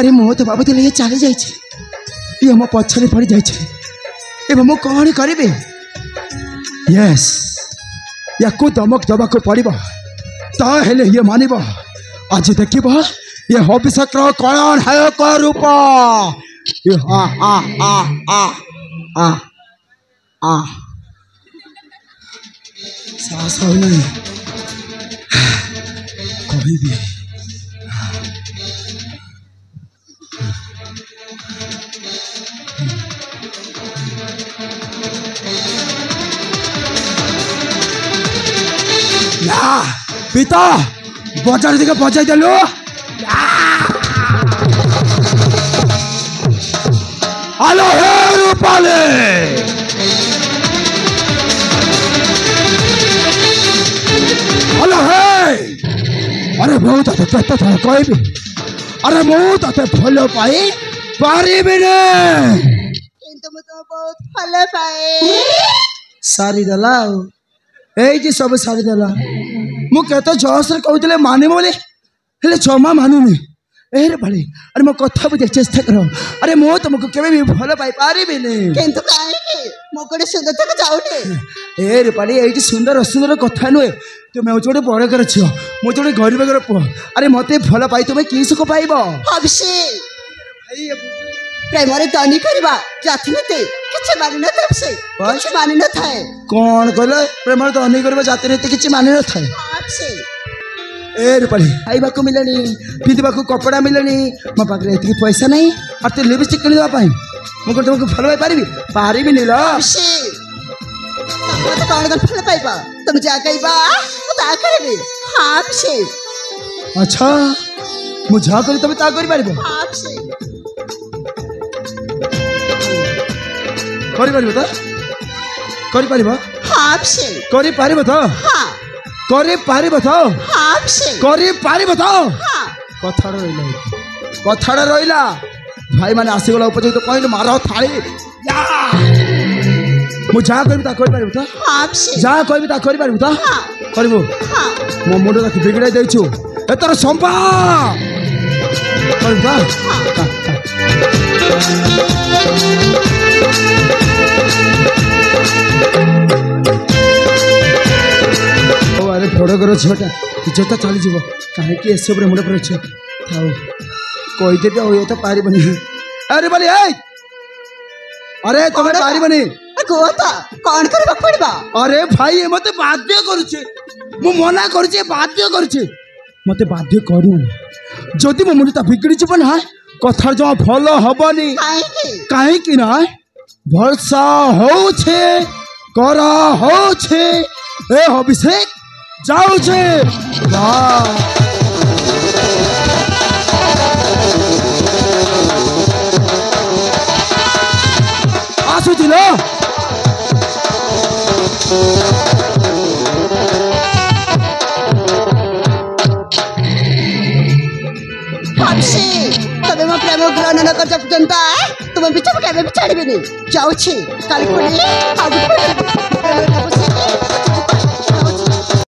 अरे मो तो भावुल ये चली जाइए ये मो पछरे पड़ जाइए मु कौन करी यस या दमक दबाक पड़ो ताहले ये मानव आज देख ये हविष्य कौन है रूप साहस होना कह पिता बजार दिखे बजाई देलु हेलो हे रूपाले हेलो हे अरे बहुत कहबी अरे मुझे ते भल पाई पारि बहुत भल पाए सारीदेला ये सब सारीदेला मुझे जस कहते माने बोले जमा मानुनी ए भाई अरे मो कथा बुझे चेष्टा कर अरे मो तुमको केवे भल पाई पारि ए रूपाली ये सुंदर असुंदर कथा नुहे तुम हूँ गोटे बड़ घर झील मुझे गोटे गरीब घर पुह अरे मत भल पाई तुम कि सुख पाइब प्रेम धनी करवा जाति किसी मानि न किसी मानि न थाए कौन कहले प्रेम धनी करवा जाति नीति किसी मानि न थाए ए रूपाली खाइबा को मिलनी पिंधा कपड़ा मिलनी मो पाखे ये पैसा नहीं और तो लिपस्टिक किणवाई मुझे तुमको भल पाई पारि पारि नील कौन भल पाइब तुम जहाँ कह हाँ अच्छा मुझे जहाँ कर तुम ता कर पार कथा रहा भाई मैंने आसीगला उपयुक्त कहले मार थाली मुझे जहाँ कह जहाँ कह करू मो मुंड रखी बिगड़ाई देचु एतर संपा अरे बड़ घर झीटा इज्जत चलीज कहीं एसब मुंड पर था कहीदेवी आ तो पार अरे बोली अरे तुम पारबनी कौन करबा पड़बा अरे भाई ये मते बाध्य करूचे मु मना करूचे बाध्य करूचे मते बाध्य करू जदि मो मुंडा बिगड़ी जीव ना कथा जो भल हबनी कहीं कि ना वर्षा होछे करा होछे ए अभिषेक जाऊचे आसुदिल तबे मो प्रेम ग्रहण न कर जनता तुम पीछे केवे भी छाड़बेनी जाऊछी काली पड़ी